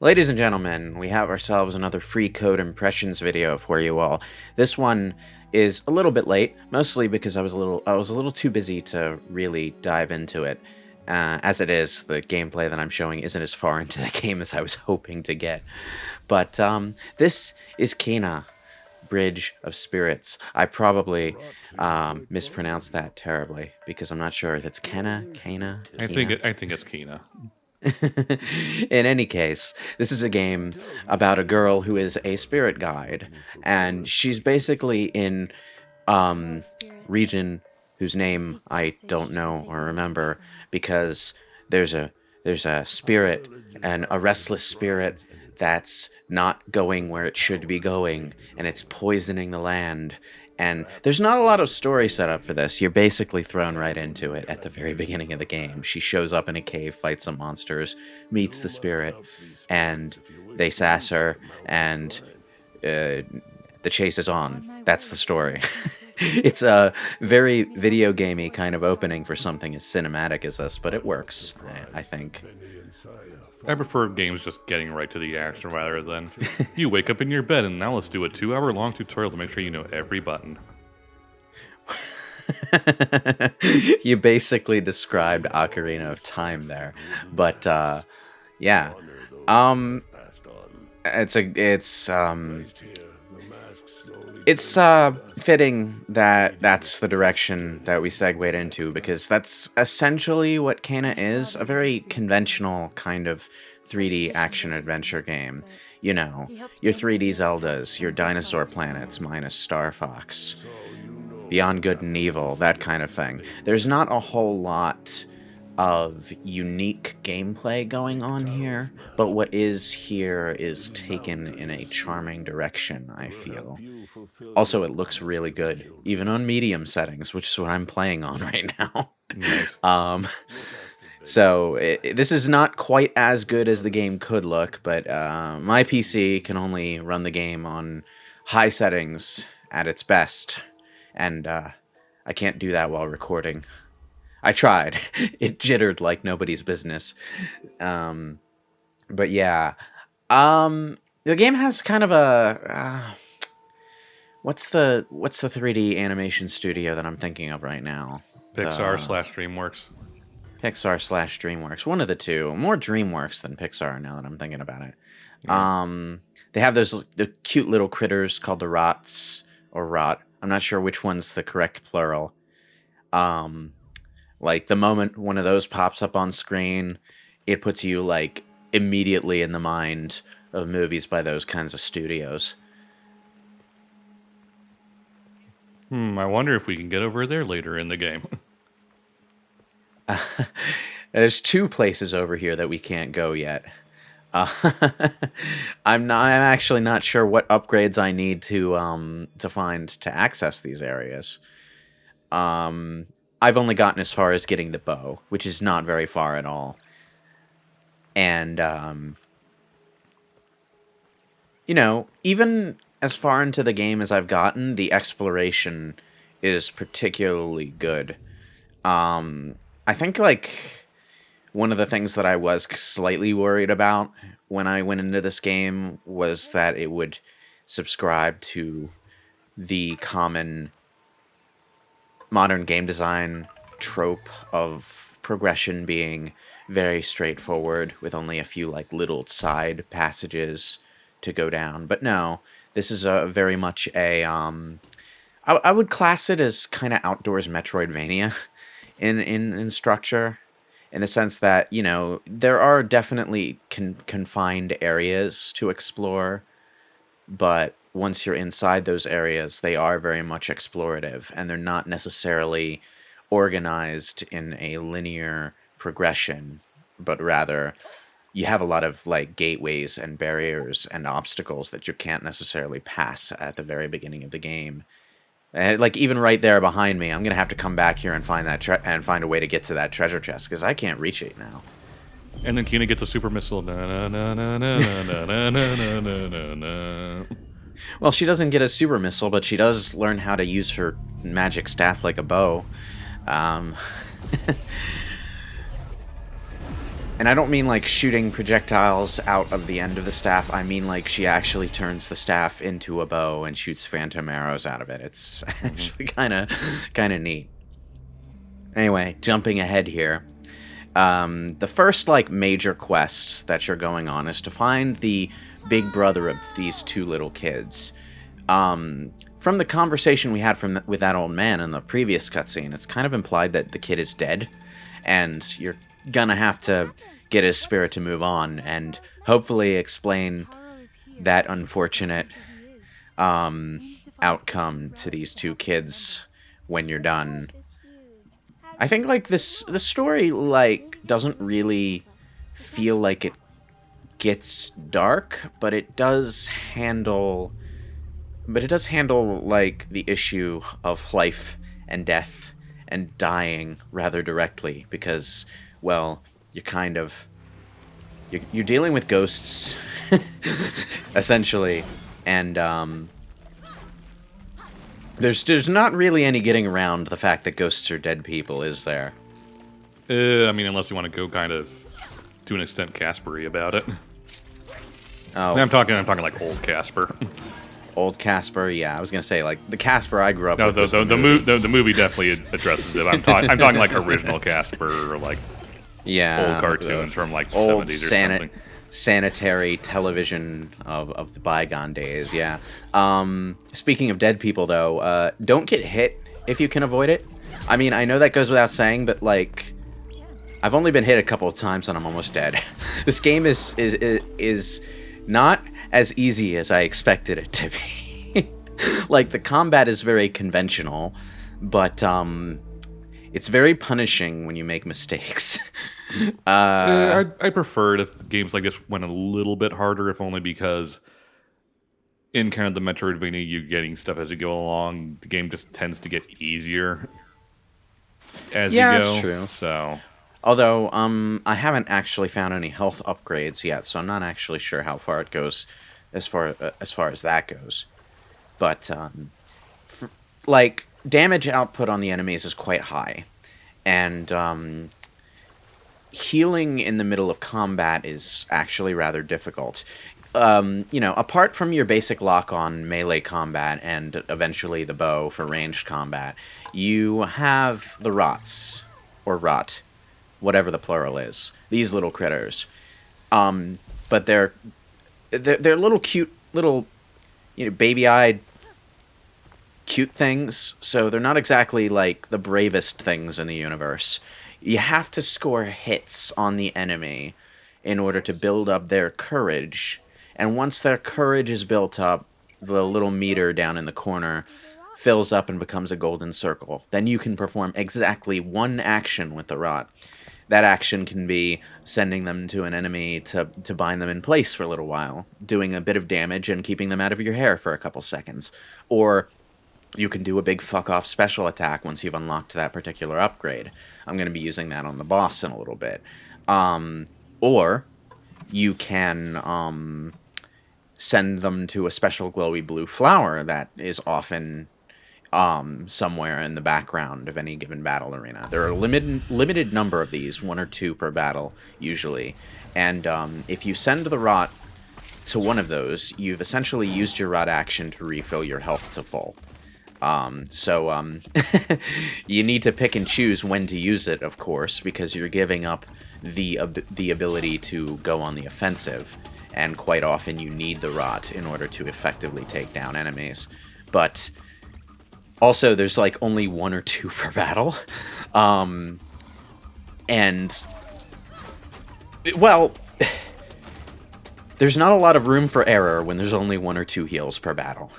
Ladies and gentlemen, we have ourselves another free code impressions video for you all. This one is a little bit late, mostly because I was a little too busy to really dive into it. As it is, the gameplay that I'm showing isn't as far into the game as I was hoping to get. But this is Kena, Bridge of Spirits. I probably mispronounced that terribly because I'm not sure if it's Kena. I think it's Kena. In any case, this is a game about a girl who is a spirit guide, and she's basically in region whose name I don't know or remember because there's a spirit, and a restless spirit that's not going where it should be going, and it's poisoning the land. And there's not a lot of story set up for this. You're basically thrown right into it at the very beginning of the game. She shows up in a cave, fights some monsters, meets the spirit, and they sass her, and the chase is on. That's the story. It's a very video gamey kind of opening for something as cinematic as this, but it works, I think. I prefer games just getting right to the action rather than you wake up in your bed and now let's do a 2-hour-long tutorial to make sure you know every button. You basically described Ocarina of Time there, but yeah, it's fitting that that's the direction that we segued into, because that's essentially what Kena is, a very conventional kind of 3D action-adventure game. You know, your 3D Zeldas, your dinosaur planets minus Star Fox, Beyond Good and Evil, that kind of thing. There's not a whole lot of unique gameplay going on here, but what is here is taken in a charming direction, I feel. Also, it looks really good, even on medium settings, which is what I'm playing on right now. Nice. So this is not quite as good as the game could look, but my PC can only run the game on high settings at its best, and I can't do that while recording. I tried. It jittered like nobody's business. But yeah. The game has kind of a... what's the 3D animation studio that I'm thinking of right now? Pixar/DreamWorks. Pixar/DreamWorks. One of the two. More DreamWorks than Pixar now that I'm thinking about it. Yeah. They have the cute little critters called the rots, or rot. I'm not sure which one's the correct plural. Like, the moment one of those pops up on screen, it puts you, like, immediately in the mind of movies by those kinds of studios. I wonder if we can get over there later in the game. There's two places over here that we can't go yet. I'm actually not sure what upgrades I need to find to access these areas. I've only gotten as far as getting the bow, which is not very far at all. And, you know, even as far into the game as I've gotten, the exploration is particularly good. I think, like, one of the things that I was slightly worried about when I went into this game was that it would subscribe to the common modern game design trope of progression being very straightforward with only a few like little side passages to go down. But no, this is a very much a I would class it as kind of outdoors Metroidvania in structure, in the sense that, you know, there are definitely confined areas to explore, but once you're inside those areas, they are very much explorative, and they're not necessarily organized in a linear progression, but rather you have a lot of like gateways and barriers and obstacles that you can't necessarily pass at the very beginning of the game. And like even right there behind me, I'm gonna have to come back here and find that find a way to get to that treasure chest because I can't reach it now. And then Kena gets a super missile. Na, na, na, na, na, na, na, na, na, na. Well, she doesn't get a super missile, but she does learn how to use her magic staff like a bow. And I don't mean like shooting projectiles out of the end of the staff. I mean like she actually turns the staff into a bow and shoots phantom arrows out of it. It's actually kind of neat. Anyway, jumping ahead here. The first like major quest that you're going on is to find the big brother of these two little kids. From the conversation we had with that old man in the previous cutscene, it's kind of implied that the kid is dead, and you're gonna have to get his spirit to move on and hopefully explain that unfortunate outcome to these two kids when you're done. I think like the story like doesn't really feel like it gets dark, but it does handle like the issue of life and death and dying rather directly because, well, you're dealing with ghosts essentially, and there's not really any getting around the fact that ghosts are dead people, is there? I mean, unless you want to go kind of to an extent Casper-y about it. Oh, I'm talking like old Casper. Old Casper, yeah. I was gonna say like the Casper I grew up No, with. the movie definitely addresses it. I'm talking like original Casper or like yeah, old cartoons from like the old 70s or something. sanitary television of the bygone days. Yeah. Speaking of dead people, though, don't get hit if you can avoid it. I mean, I know that goes without saying, but like, I've only been hit a couple of times and I'm almost dead. This game is not as easy as I expected it to be. Like, the combat is very conventional, but it's very punishing when you make mistakes. I prefer it if games like this went a little bit harder, if only because in kind of the Metroidvania, you getting stuff as you go along, the game just tends to get easier as you go. Yeah, that's true. So, Although, I haven't actually found any health upgrades yet, so I'm not actually sure how far it goes as far as that goes. But, like, damage output on the enemies is quite high. And, healing in the middle of combat is actually rather difficult. You know, apart from your basic lock-on melee combat and eventually the bow for ranged combat, you have the rots, or rot, whatever the plural is. These little critters. But they're little cute, little, you know, baby-eyed cute things, so they're not exactly like the bravest things in the universe. You have to score hits on the enemy in order to build up their courage. And once their courage is built up, the little meter down in the corner fills up and becomes a golden circle. Then you can perform exactly one action with the rot. That action can be sending them to an enemy to bind them in place for a little while, doing a bit of damage and keeping them out of your hair for a couple seconds. Or you can do a big fuck-off special attack once you've unlocked that particular upgrade. I'm going to be using that on the boss in a little bit. Or you can send them to a special glowy blue flower that is often somewhere in the background of any given battle arena. There are a limited number of these, 1 or 2 per battle, usually. And if you send the rot to one of those, you've essentially used your rot action to refill your health to full. You need to pick and choose when to use it, of course, because you're giving up the ability to go on the offensive, and quite often you need the rot in order to effectively take down enemies. But also, there's like only 1 or 2 per battle, and well, there's not a lot of room for error when there's only 1 or 2 heals per battle.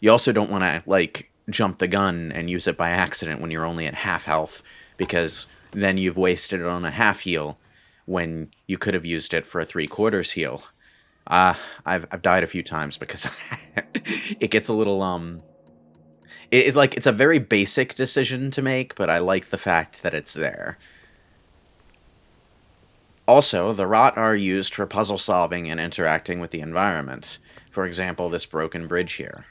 You also don't want to, like, jump the gun and use it by accident when you're only at half health, because then you've wasted it on a half heal when you could have used it for a 3/4 heal. I've died a few times because it gets a little, it's like, it's a very basic decision to make, but I like the fact that it's there. Also, the rot are used for puzzle solving and interacting with the environment. For example, this broken bridge here.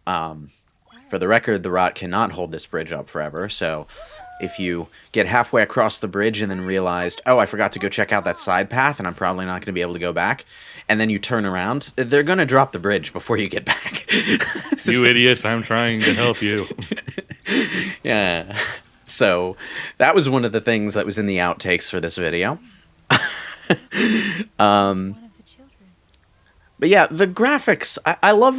For the record, the rot cannot hold this bridge up forever, so If you get halfway across the bridge and then realized, oh, I forgot to go check out that side path and I'm probably not going to be able to go back, and then you turn around, they're going to drop the bridge before you get back. You idiots, I'm trying to help you. Yeah. So that was one of the things that was in the outtakes for this video. But yeah, the graphics, I love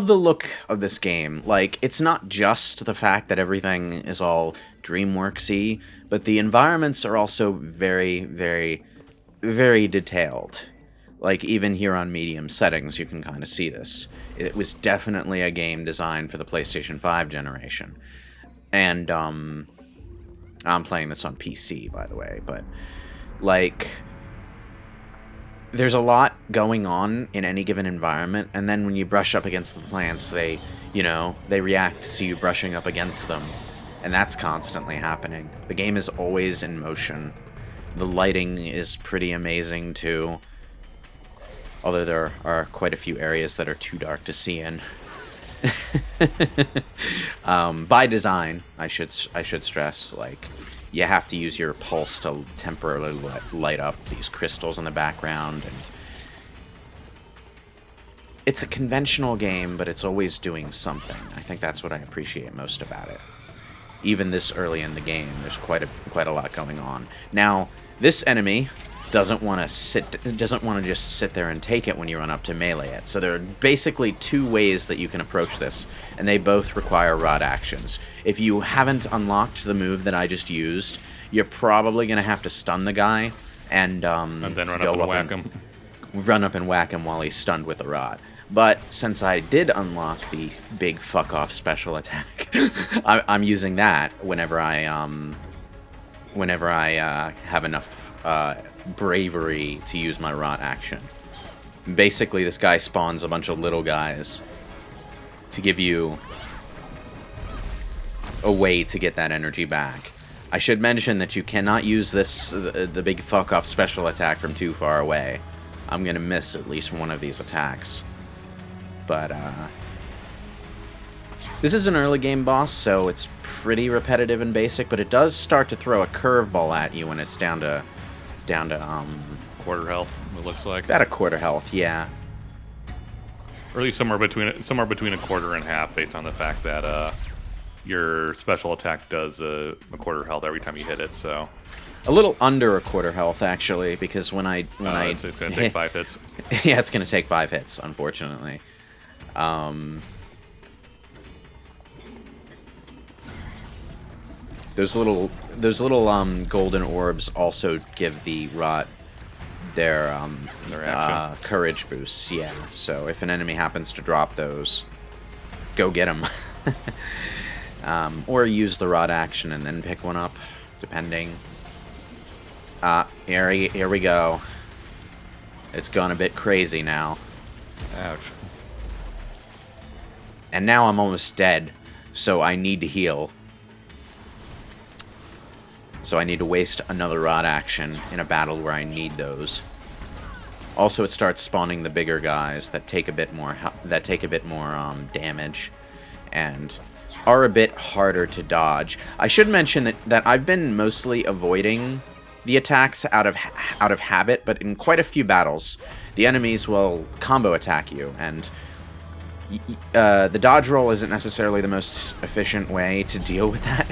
the look of this game. Like, it's not just the fact that everything is all DreamWorks-y, but the environments are also very, very, very detailed. Like, even here on medium settings, you can kind of see this. It was definitely a game designed for the PlayStation 5 generation. And, I'm playing this on PC, by the way, but, like, there's a lot going on in any given environment, and then when you brush up against the plants, they react to you brushing up against them, and that's constantly happening. The game is always in motion. The lighting is pretty amazing, too, although there are quite a few areas that are too dark to see in. By design, I should stress, like, you have to use your pulse to temporarily light up these crystals in the background. And it's a conventional game, but it's always doing something. I think that's what I appreciate most about it. Even this early in the game, there's quite a lot going on. Now, this enemy doesn't want to just sit there and take it when you run up to melee it. So there are basically two ways that you can approach this, and they both require rod actions. If you haven't unlocked the move that I just used, you're probably going to have to stun the guy and then run up and whack him. Run up and whack him while he's stunned with a rod. But since I did unlock the big fuck off special attack, I'm using that whenever I have enough bravery to use my rod action. Basically, this guy spawns a bunch of little guys to give you a way to get that energy back. I should mention that you cannot use the big fuck off special attack from too far away. I'm gonna miss at least one of these attacks. But this is an early game boss, so it's pretty repetitive and basic, but it does start to throw a curveball at you when it's down to quarter health, it looks like. About a quarter health, yeah. Or at least somewhere between a quarter and half, based on the fact that your special attack does a quarter health every time you hit it. So a little under a quarter health, actually, because it's going to take 5 hits. Yeah, it's going to take 5 hits, unfortunately. Those little golden orbs also give the rot their courage boosts. Yeah, so if an enemy happens to drop those, go get them. Or use the rod action and then pick one up, depending. Here we go. It's gone a bit crazy now. Ouch. And now I'm almost dead, so I need to heal. So I need to waste another rod action in a battle where I need those. Also, it starts spawning the bigger guys that take a bit more damage and are a bit harder to dodge. I should mention that I've been mostly avoiding the attacks out of habit, but in quite a few battles, the enemies will combo attack you, and the dodge roll isn't necessarily the most efficient way to deal with that,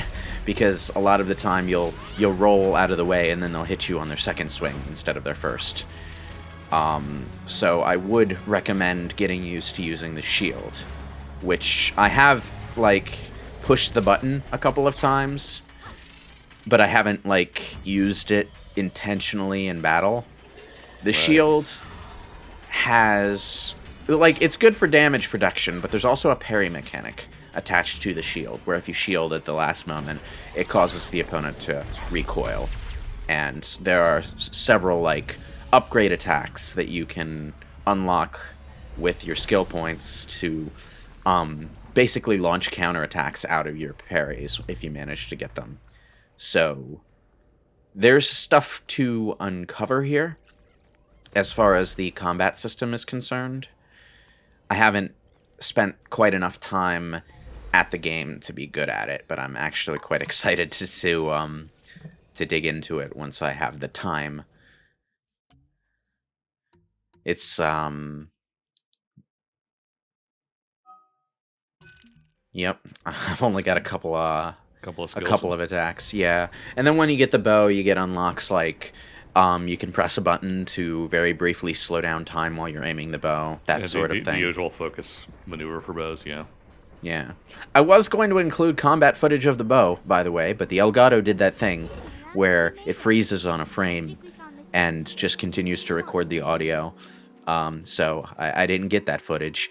because a lot of the time you'll roll out of the way and then they'll hit you on their second swing instead of their first. So I would recommend getting used to using the shield, which I have, like, pushed the button a couple of times, but I haven't, like, used it intentionally in battle. The shield has, like, it's good for damage protection, but there's also a parry mechanic attached to the shield, where if you shield at the last moment, it causes the opponent to recoil. And there are several, like, upgrade attacks that you can unlock with your skill points to basically launch counterattacks out of your parries if you manage to get them. So there's stuff to uncover here as far as the combat system is concerned. I haven't spent quite enough time at the game to be good at it, but I'm actually quite excited to dig into it once I have the time. It's yep. I've only got Couple of a skills. couple of attacks, yeah. And then when you get the bow, you get unlocks like you can press a button to very briefly slow down time while you're aiming the bow, that Yeah, sort of the thing. usual focus maneuver for bows, yeah. Yeah. I was going to include combat footage of the bow, by the way, but the Elgato did that thing where it freezes on a frame and just continues to record the audio. So I didn't get that footage,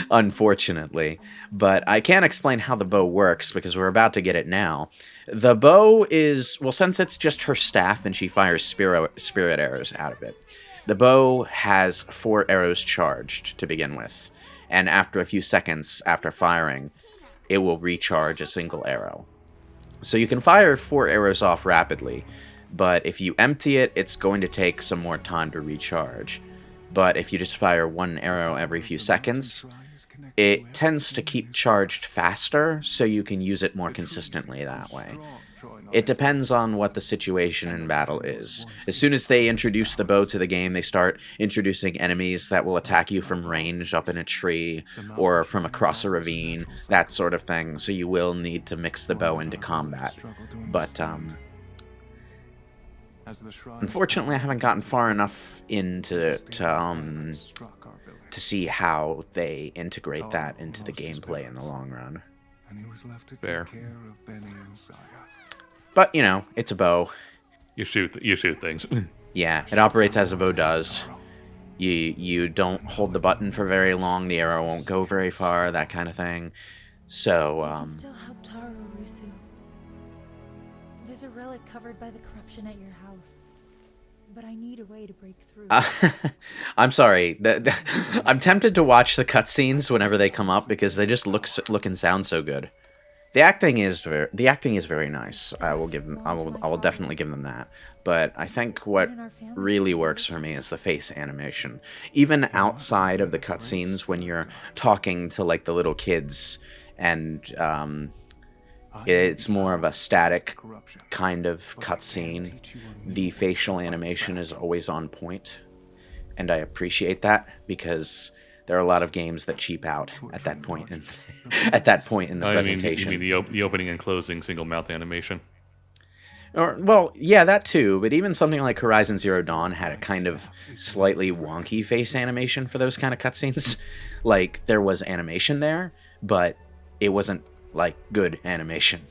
unfortunately. But I can't explain how the bow works because we're about to get it now. The bow is, well, since it's just her staff and she fires spirit arrows out of it, the bow has 4 arrows charged to begin with. And after a few seconds after firing, it will recharge a single arrow. So you can fire 4 arrows off rapidly, but if you empty it, it's going to take some more time to recharge. But if you just fire 1 arrow every few seconds, it tends to keep charged faster, so you can use it more consistently that way. It depends on what the situation in battle is. As soon as they introduce the bow to the game, they start introducing enemies that will attack you from range up in a tree or from across a ravine, that sort of thing, so you will need to mix the bow into combat. But, unfortunately, I haven't gotten far enough into to see how they integrate that into the gameplay in the long run. Fair. But, you know, it's a bow. You shoot things. Yeah, it operates as a bow does. You don't hold the button for very long, the arrow won't go very far, that kind of thing. So, Still help Taro, Rusu. There's a relic covered by the corruption at your house. But I need a way to break through. I'm sorry. I'm tempted to watch the cutscenes whenever they come up because they just look and sound so good. The acting is very nice. I will definitely give them that. But I think what really works for me is the face animation. Even outside of the cutscenes, when you're talking to like the little kids, and it's more of a static kind of cutscene, the facial animation is always on point, and I appreciate that because there are a lot of games that cheap out at that point in the presentation. You mean the opening and closing single mouth animation? Or, well, yeah, that too, but even something like Horizon Zero Dawn had a kind of slightly wonky face animation for those kind of cutscenes. Like, there was animation there, but it wasn't, like, good animation.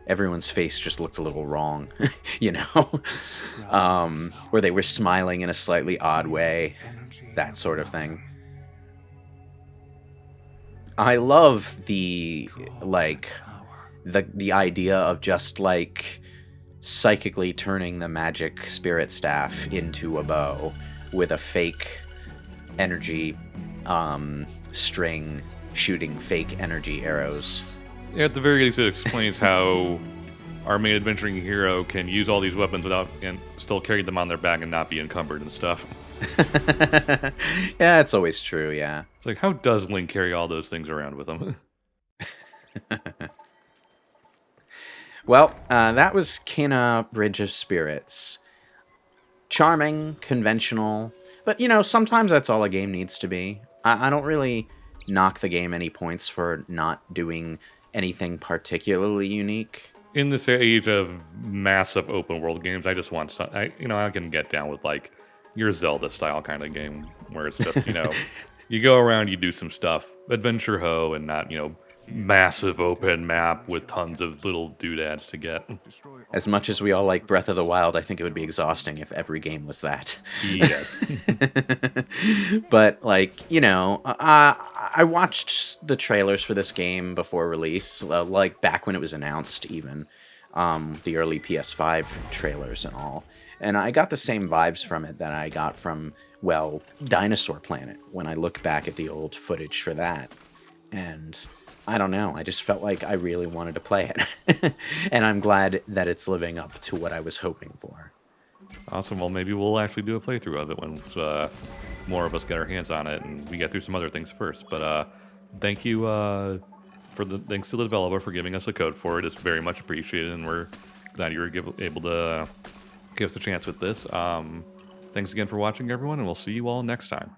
Everyone's face just looked a little wrong, you know? Or they were smiling in a slightly odd way, that sort of thing. I love the idea of just like psychically turning the magic spirit staff into a bow with a fake energy string shooting fake energy arrows. Yeah, at the very least, it explains how our main adventuring hero can use all these weapons without and still carry them on their back and not be encumbered and stuff. Yeah, it's always true, yeah. It's like, how does Link carry all those things around with him? Well, that was Kena Bridge of Spirits. Charming, conventional, but, you know, sometimes that's all a game needs to be. I don't really knock the game any points for not doing anything particularly unique. In this age of massive open world games, I just want some. I can get down with like your Zelda style kind of game where it's just you go around, you do some stuff, adventure ho, and not massive open map with tons of little doodads to get. As much as we all like Breath of the Wild, I think it would be exhausting if every game was that. Yes. But, like, I watched the trailers for this game before release, like back when it was announced even, the early PS5 trailers and all. And I got the same vibes from it that I got from, well, Dinosaur Planet, when I look back at the old footage for that. And I don't know, I just felt like I really wanted to play it. And I'm glad that it's living up to what I was hoping for. Awesome. Well, maybe we'll actually do a playthrough of it once more of us get our hands on it and we get through some other things first. But thank you, thanks to the developer for giving us a code for it. It's very much appreciated, and we're glad you were able to give us a chance with this. Thanks again for watching, everyone, and we'll see you all next time.